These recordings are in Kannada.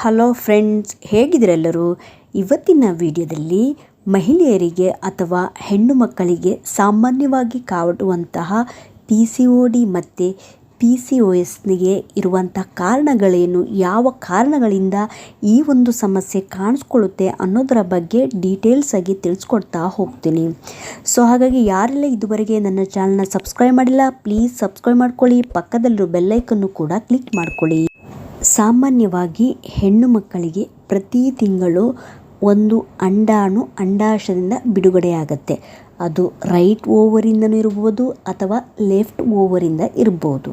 Hello friends, ಹೇಗಿದ್ದೀರೆಲ್ಲರೂ? ಇವತ್ತಿನ ವಿಡಿಯೋದಲ್ಲಿ ಮಹಿಳೆಯರಿಗೆ ಅಥವಾ ಹೆಣ್ಣು ಮಕ್ಕಳಿಗೆ ಸಾಮಾನ್ಯವಾಗಿ ಕಾಡುವಂತಹ PCOD ಮತ್ತು PCOSಗೆ ಇರುವಂಥ ಕಾರಣಗಳೇನು, ಯಾವ ಕಾರಣಗಳಿಂದ ಈ ಒಂದು ಸಮಸ್ಯೆ ಕಾಣಿಸ್ಕೊಳ್ಳುತ್ತೆ ಅನ್ನೋದರ ಬಗ್ಗೆ ಡೀಟೇಲ್ಸ್ ಆಗಿ ತಿಳಿಸ್ಕೊಡ್ತಾ ಹೋಗ್ತೀನಿ. ಸೊ ಹಾಗಾಗಿ ಯಾರೆಲ್ಲ ಇದುವರೆಗೆ ನನ್ನ ಚಾನಲ್ನ ಸಬ್ಸ್ಕ್ರೈಬ್ ಮಾಡಿಲ್ಲ, ಪ್ಲೀಸ್ ಸಬ್ಸ್ಕ್ರೈಬ್ ಮಾಡ್ಕೊಳ್ಳಿ, ಪಕ್ಕದಲ್ಲಿರೋ ಬೆಲ್ಲೈಕನ್ನು ಕೂಡ ಕ್ಲಿಕ್ ಮಾಡ್ಕೊಳ್ಳಿ. ಸಾಮಾನ್ಯವಾಗಿ ಹೆಣ್ಣು ಮಕ್ಕಳಿಗೆ ಪ್ರತಿ ತಿಂಗಳು ಒಂದು ಅಂಡಾಣು ಅಂಡಾಶಯದಿಂದ ಬಿಡುಗಡೆಯಾಗುತ್ತೆ. ಅದು ರೈಟ್ ಓವರಿಂದನೂ ಇರ್ಬೋದು ಅಥವಾ ಲೆಫ್ಟ್ ಓವರಿಂದ ಇರ್ಬೋದು.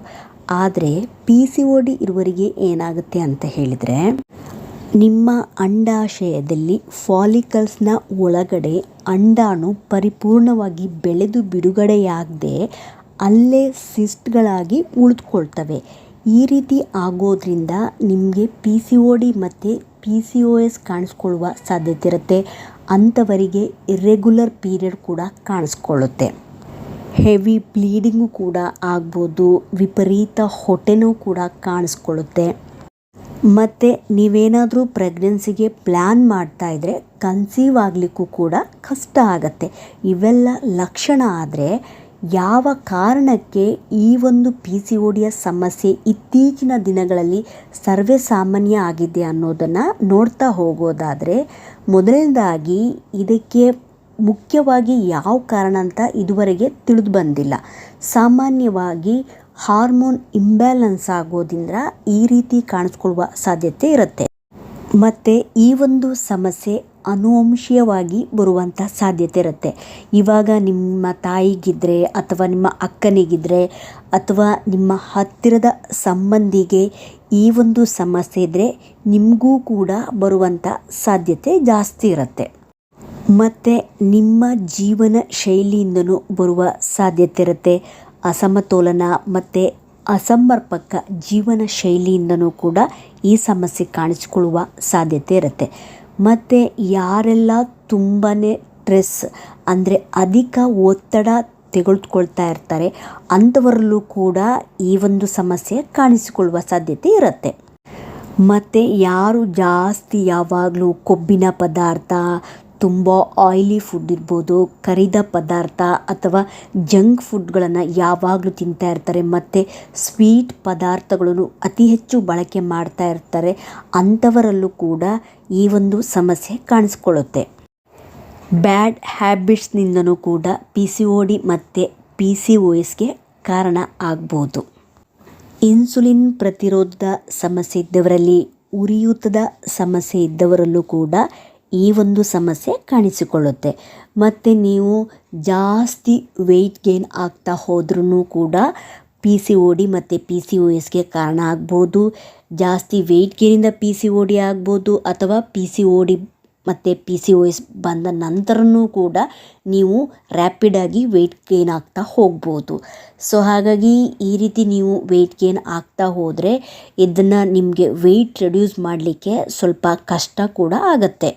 ಆದರೆ PCOD ಇರುವವರಿಗೆ ಏನಾಗುತ್ತೆ ಅಂತ ಹೇಳಿದರೆ, ನಿಮ್ಮ ಅಂಡಾಶಯದಲ್ಲಿ ಫಾಲಿಕಲ್ಸ್ನ ಒಳಗಡೆ ಅಂಡಾಣು ಪರಿಪೂರ್ಣವಾಗಿ ಬೆಳೆದು ಬಿಡುಗಡೆಯಾಗದೆ ಅಲ್ಲೇ ಸಿಸ್ಟ್ಗಳಾಗಿ ಉಳಿದುಕೊಳ್ತವೆ. ಈ ರೀತಿ ಆಗೋದ್ರಿಂದ ನಿಮಗೆ PCOD ಮತ್ತು PCOS ಕಾಣಿಸ್ಕೊಳ್ಳುವ ಸಾಧ್ಯತೆ ಇರುತ್ತೆ. ಅಂಥವರಿಗೆ ಇರ್ರೆಗ್ಯುಲರ್ ಪೀರಿಯಡ್ ಕೂಡ ಕಾಣಿಸ್ಕೊಳ್ಳುತ್ತೆ. ಹೆವಿ ಬ್ಲೀಡಿಂಗು ಕೂಡ ಆಗ್ಬೋದು, ವಿಪರೀತ ಹೊಟ್ಟೆನೂ ಕೂಡ ಕಾಣಿಸ್ಕೊಳ್ಳುತ್ತೆ. ಮತ್ತು ನೀವೇನಾದರೂ ಪ್ರೆಗ್ನೆನ್ಸಿಗೆ ಪ್ಲ್ಯಾನ್ ಮಾಡ್ತಾ ಇದ್ದರೆ ಕನ್ಸೀವ್ ಆಗಲಿಕ್ಕೂ ಕೂಡ ಕಷ್ಟ ಆಗುತ್ತೆ. ಇವೆಲ್ಲ ಲಕ್ಷಣ ಆದರೆ ಯಾವ ಕಾರಣಕ್ಕೆ ಈ ಒಂದು PCODಯ ಸಮಸ್ಯೆ ಇತ್ತೀಚಿನ ದಿನಗಳಲ್ಲಿ ಸರ್ವೇ ಸಾಮಾನ್ಯ ಆಗಿದೆ ಅನ್ನೋದನ್ನು ನೋಡ್ತಾ ಹೋಗೋದಾದರೆ, ಮೊದಲನೇದಾಗಿ ಇದಕ್ಕೆ ಮುಖ್ಯವಾಗಿ ಯಾವ ಕಾರಣ ಅಂತ ಇದುವರೆಗೆ ತಿಳಿದು ಬಂದಿಲ್ಲ. ಸಾಮಾನ್ಯವಾಗಿ ಹಾರ್ಮೋನ್ ಇಂಬ್ಯಾಲೆನ್ಸ್ ಆಗೋದ್ರಿಂದ ಈ ರೀತಿ ಕಾಣಿಸ್ಕೊಳ್ಳುವ ಸಾಧ್ಯತೆ ಇರುತ್ತೆ. ಮತ್ತು ಈ ಒಂದು ಸಮಸ್ಯೆ ಅನುವಂಶೀಯವಾಗಿ ಬರುವಂಥ ಸಾಧ್ಯತೆ ಇರುತ್ತೆ. ಇವಾಗ ನಿಮ್ಮ ತಾಯಿಗಿದ್ದರೆ ಅಥವಾ ನಿಮ್ಮ ಅಕ್ಕನಿಗಿದ್ದರೆ ಅಥವಾ ನಿಮ್ಮ ಹತ್ತಿರದ ಸಂಬಂಧಿಗೆ ಈ ಒಂದು ಸಮಸ್ಯೆ ಇದ್ದರೆ ನಿಮಗೂ ಕೂಡ ಬರುವಂಥ ಸಾಧ್ಯತೆ ಜಾಸ್ತಿ ಇರುತ್ತೆ. ಮತ್ತು ನಿಮ್ಮ ಜೀವನ ಶೈಲಿಯಿಂದನೂ ಬರುವ ಸಾಧ್ಯತೆ ಇರುತ್ತೆ. ಅಸಮತೋಲನ ಮತ್ತು ಅಸಮರ್ಪಕ ಜೀವನ ಶೈಲಿಯಿಂದನೂ ಕೂಡ ಈ ಸಮಸ್ಯೆ ಕಾಣಿಸಿಕೊಳ್ಳುವ ಸಾಧ್ಯತೆ ಇರುತ್ತೆ. ಮತ್ತು ಯಾರೆಲ್ಲ ತುಂಬಾ ಸ್ಟ್ರೆಸ್ ಅಂದರೆ ಅಧಿಕ ಒತ್ತಡ ತೆಗೆದುಕೊಳ್ತಾ ಇರ್ತಾರೆ ಅಂಥವರಲ್ಲೂ ಕೂಡ ಈ ಒಂದು ಸಮಸ್ಯೆ ಕಾಣಿಸಿಕೊಳ್ಳುವ ಸಾಧ್ಯತೆ ಇರುತ್ತೆ. ಮತ್ತು ಯಾರು ಜಾಸ್ತಿ ಯಾವಾಗಲೂ ಕೊಬ್ಬಿನ ಪದಾರ್ಥ, ತುಂಬ ಆಯಿಲಿ ಫುಡ್ ಇರ್ಬೋದು, ಕರಿದ ಪದಾರ್ಥ ಅಥವಾ ಜಂಕ್ ಫುಡ್ಗಳನ್ನು ಯಾವಾಗಲೂ ತಿಂತಾ ಇರ್ತಾರೆ ಮತ್ತು ಸ್ವೀಟ್ ಪದಾರ್ಥಗಳನ್ನು ಅತಿ ಹೆಚ್ಚು ಬಳಕೆ ಮಾಡ್ತಾ ಇರ್ತಾರೆ, ಅಂಥವರಲ್ಲೂ ಕೂಡ ಈ ಒಂದು ಸಮಸ್ಯೆ ಕಾಣಿಸ್ಕೊಳ್ಳುತ್ತೆ. ಬ್ಯಾಡ್ ಹ್ಯಾಬಿಟ್ಸ್ನಿಂದನೂ ಕೂಡ PCOD ಮತ್ತು PCOSಗೆ ಕಾರಣ ಆಗ್ಬೋದು. ಇನ್ಸುಲಿನ್ ಪ್ರತಿರೋಧದ ಸಮಸ್ಯೆ ಇದ್ದವರಲ್ಲಿ, ಉರಿಯೂತದ ಸಮಸ್ಯೆ ಇದ್ದವರಲ್ಲೂ ಕೂಡ ಈ ಒಂದು ಸಮಸ್ಯೆ ಕಾಣಿಸಿಕೊಳ್ಳುತ್ತೆ. ಮತ್ತು ನೀವು ಜಾಸ್ತಿ ವೆಯ್ಟ್ ಗೇನ್ ಆಗ್ತಾ ಹೋದ್ರೂ ಕೂಡ PCOD ಮತ್ತು PCOSಗೆ ಕಾರಣ ಆಗ್ಬೋದು. ಜಾಸ್ತಿ ವೆಯ್ಟ್ ಗೇನಿಂದ PCOD ಆಗ್ಬೋದು ಅಥವಾ PCOD ಮತ್ತು PCOS ಬಂದ ನಂತರನೂ ಕೂಡ ನೀವು ರ್ಯಾಪಿಡಾಗಿ ವೆಯ್ಟ್ ಗೇನ್ ಆಗ್ತಾ ಹೋಗ್ಬೋದು. ಸೊ ಹಾಗಾಗಿ ಈ ರೀತಿ ನೀವು ವೆಯ್ಟ್ ಗೇನ್ ಆಗ್ತಾ ಹೋದರೆ ಇದನ್ನು ನಿಮಗೆ ವೆಯ್ಟ್ ರೆಡ್ಯೂಸ್ ಮಾಡಲಿಕ್ಕೆ ಸ್ವಲ್ಪ ಕಷ್ಟ ಕೂಡ ಆಗುತ್ತೆ.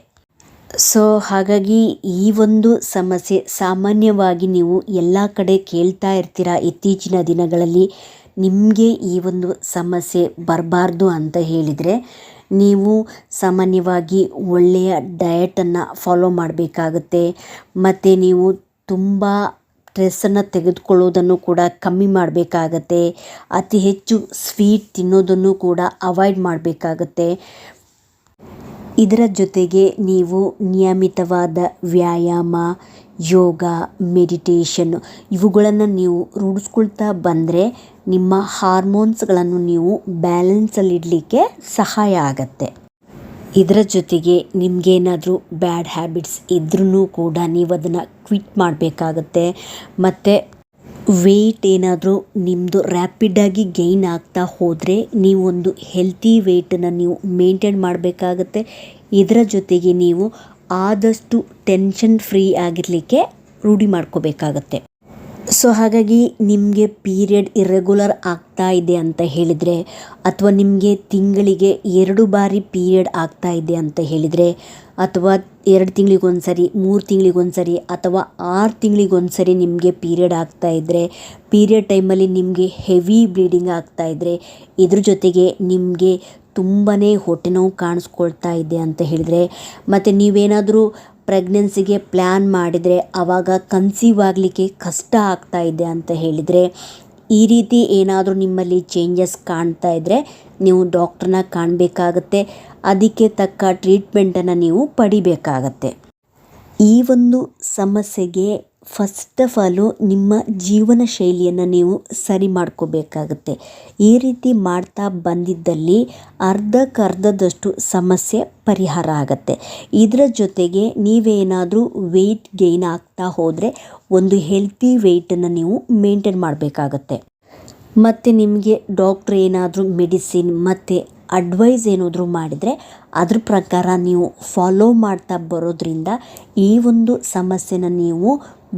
ಸೊ ಹಾಗಾಗಿ ಈ ಒಂದು ಸಮಸ್ಯೆ ಸಾಮಾನ್ಯವಾಗಿ ನೀವು ಎಲ್ಲ ಕಡೆ ಕೇಳ್ತಾ ಇರ್ತೀರ. ಇತ್ತೀಚಿನ ದಿನಗಳಲ್ಲಿ ನಿಮಗೆ ಈ ಒಂದು ಸಮಸ್ಯೆ ಬರಬಾರ್ದು ಅಂತ ಹೇಳಿದರೆ ನೀವು ಸಾಮಾನ್ಯವಾಗಿ ಒಳ್ಳೆಯ ಡಯಟನ್ನು ಫಾಲೋ ಮಾಡಬೇಕಾಗುತ್ತೆ. ಮತ್ತು ನೀವು ತುಂಬ ಸ್ಟ್ರೆಸ್ಸನ್ನು ತೆಗೆದುಕೊಳ್ಳೋದನ್ನು ಕೂಡ ಕಮ್ಮಿ ಮಾಡಬೇಕಾಗತ್ತೆ. ಅತಿ ಹೆಚ್ಚು ಸ್ವೀಟ್ ತಿನ್ನೋದನ್ನು ಕೂಡ ಅವಾಯ್ಡ್ ಮಾಡಬೇಕಾಗತ್ತೆ. ಇದರ ಜೊತೆಗೆ ನೀವು ನಿಯಮಿತವಾದ ವ್ಯಾಯಾಮ, ಯೋಗ, ಮೆಡಿಟೇಷನ್ ಇವುಗಳನ್ನು ನೀವು ರೂಢಿಸ್ಕೊಳ್ತಾ ಬಂದರೆ ನಿಮ್ಮ ಹಾರ್ಮೋನ್ಸ್ಗಳನ್ನು ನೀವು ಬ್ಯಾಲೆನ್ಸಲ್ಲಿಡಲಿಕ್ಕೆ ಸಹಾಯ ಆಗತ್ತೆ. ಇದರ ಜೊತೆಗೆ ನಿಮಗೇನಾದರೂ ಬ್ಯಾಡ್ ಹ್ಯಾಬಿಟ್ಸ್ ಇದ್ರೂ ಕೂಡ ನೀವು ಅದನ್ನು ಕ್ವಿಟ್ ಮಾಡಬೇಕಾಗತ್ತೆ. ಮತ್ತು ವೆಯ್ಟ್ ಏನಾದರೂ ನಿಮ್ಮದು ರ್ಯಾಪಿಡಾಗಿ ಗೈನ್ ಆಗ್ತಾ ಹೋದರೆ ನೀವೊಂದು ಹೆಲ್ತಿ ವೆಯ್ಟನ್ನು ನೀವು ಮೇಂಟೈನ್ ಮಾಡಬೇಕಾಗತ್ತೆ. ಇದರ ಜೊತೆಗೆ ನೀವು ಆದಷ್ಟು ಟೆನ್ಷನ್ ಫ್ರೀ ಆಗಿರಲಿಕ್ಕೆ ರೂಢಿ ಮಾಡ್ಕೋಬೇಕಾಗತ್ತೆ. ಸೊ ಹಾಗಾಗಿ ನಿಮಗೆ ಪೀರಿಯಡ್ ಇರ್ರೆಗ್ಯುಲರ್ ಆಗ್ತಾ ಇದೆ ಅಂತ ಹೇಳಿದರೆ ಅಥವಾ ನಿಮಗೆ ತಿಂಗಳಿಗೆ 2 ಬಾರಿ ಪೀರಿಯಡ್ ಆಗ್ತಾ ಇದೆ ಅಂತ ಹೇಳಿದರೆ ಅಥವಾ 2 ತಿಂಗಳಿಗೊಂದು ಸರಿ, 3 ತಿಂಗಳಿಗೊಂದು ಸರಿ ಅಥವಾ 6 ತಿಂಗಳಿಗೊಂದು ಸರಿ ನಿಮಗೆ ಪೀರಿಯಡ್ ಆಗ್ತಾ ಇದ್ದರೆ, ಪೀರಿಯಡ್ ಟೈಮಲ್ಲಿ ನಿಮಗೆ ಹೆವಿ ಬ್ಲೀಡಿಂಗ್ ಆಗ್ತಾ ಇದ್ದರೆ, ಇದ್ರ ಜೊತೆಗೆ ನಿಮಗೆ ತುಂಬಾ ಹೊಟ್ಟೆ ನೋವು ಕಾಣಿಸ್ಕೊಳ್ತಾ ಇದೆ ಅಂತ ಹೇಳಿದರೆ, ಮತ್ತು ನೀವೇನಾದರೂ ಪ್ರೆಗ್ನೆನ್ಸಿಗೆ ಪ್ಲ್ಯಾನ್ ಮಾಡಿದರೆ ಆವಾಗ ಕನ್ಸೀವ್ ಆಗಲಿಕ್ಕೆ ಕಷ್ಟ ಆಗ್ತಾ ಇದೆ ಅಂತ ಹೇಳಿದರೆ, ಈ ರೀತಿ ಏನಾದರೂ ನಿಮ್ಮಲ್ಲಿ ಚೇಂಜಸ್ ಕಾಣ್ತಾ ಇದ್ದರೆ ನೀವು ಡಾಕ್ಟ್ರನ್ನ ಕಾಣಬೇಕಾಗತ್ತೆ. ಅದಕ್ಕೆ ತಕ್ಕ ಟ್ರೀಟ್ಮೆಂಟನ್ನು ನೀವು ಪಡಿಬೇಕಾಗತ್ತೆ. ಈ ಒಂದು ಸಮಸ್ಯೆಗೆ ಫಸ್ಟ್ ಆಫ್ ಆಲು ನಿಮ್ಮ ಜೀವನ ಶೈಲಿಯನ್ನು ನೀವು ಸರಿ ಮಾಡ್ಕೋಬೇಕಾಗತ್ತೆ. ಈ ರೀತಿ ಮಾಡ್ತಾ ಬಂದಿದ್ದಲ್ಲಿ ಅರ್ಧಕ್ಕರ್ಧದಷ್ಟು ಸಮಸ್ಯೆ ಪರಿಹಾರ ಆಗತ್ತೆ. ಇದರ ಜೊತೆಗೆ ನೀವೇನಾದರೂ ವೆಯ್ಟ್ ಗೇನ್ ಆಗ್ತಾ ಹೋದರೆ ಒಂದು ಹೆಲ್ತಿ ವೆಯ್ಟನ್ನು ನೀವು ಮೇಂಟೈನ್ ಮಾಡಬೇಕಾಗತ್ತೆ. ಮತ್ತು ನಿಮಗೆ ಡಾಕ್ಟ್ರ್ ಏನಾದರೂ ಮೆಡಿಸಿನ್ ಮತ್ತು ಅಡ್ವೈಸ್ ಏನಾದರೂ ಮಾಡಿದರೆ ಅದ್ರ ಪ್ರಕಾರ ನೀವು ಫಾಲೋ ಮಾಡ್ತಾ ಬರೋದ್ರಿಂದ ಈ ಒಂದು ಸಮಸ್ಯೆನ ನೀವು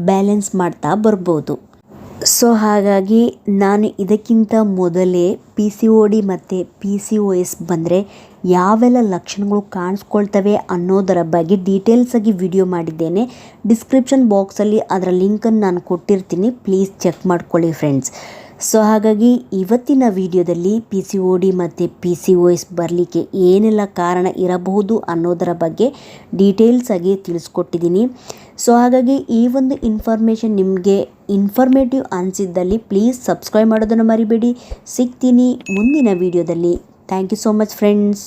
ಬ್ಯಾಲೆನ್ಸ್ ಮಾಡ್ತಾ ಬರ್ಬೋದು. ಸೊ ಹಾಗಾಗಿ ನಾನು ಇದಕ್ಕಿಂತ ಮೊದಲೇ PCOD ಮತ್ತು PCOS ಬಂದರೆ ಯಾವೆಲ್ಲ ಲಕ್ಷಣಗಳು ಕಾಣಿಸ್ಕೊಳ್ತವೆ ಅನ್ನೋದರ ಬಗ್ಗೆ ಡೀಟೇಲ್ಸಾಗಿ ವಿಡಿಯೋ ಮಾಡಿದ್ದೇನೆ. ಡಿಸ್ಕ್ರಿಪ್ಷನ್ ಬಾಕ್ಸಲ್ಲಿ ಅದರ ಲಿಂಕನ್ನು ನಾನು ಕೊಟ್ಟಿರ್ತೀನಿ, ಪ್ಲೀಸ್ ಚೆಕ್ ಮಾಡ್ಕೊಳ್ಳಿ ಫ್ರೆಂಡ್ಸ್. ಸೊ ಹಾಗಾಗಿ ಇವತ್ತಿನ ವಿಡಿಯೋದಲ್ಲಿ PCOD ಮತ್ತು PCOS ಬರಲಿಕ್ಕೆ ಏನೆಲ್ಲ ಕಾರಣ ಇರಬಹುದು ಅನ್ನೋದರ ಬಗ್ಗೆ ಡೀಟೇಲ್ಸಾಗಿ ತಿಳಿಸ್ಕೊಟ್ಟಿದ್ದೀನಿ. ಸೊ ಹಾಗಾಗಿ ಈ ಒಂದು ಇನ್ಫಾರ್ಮೇಷನ್ ನಿಮಗೆ ಇನ್ಫಾರ್ಮೇಟಿವ್ ಅನಿಸಿದ್ದಲ್ಲಿ ಪ್ಲೀಸ್ ಸಬ್ಸ್ಕ್ರೈಬ್ ಮಾಡೋದನ್ನು ಮರಿಬೇಡಿ. ಸಿಗ್ತೀನಿ ಮುಂದಿನ ವಿಡಿಯೋದಲ್ಲಿ. Thank you so much friends.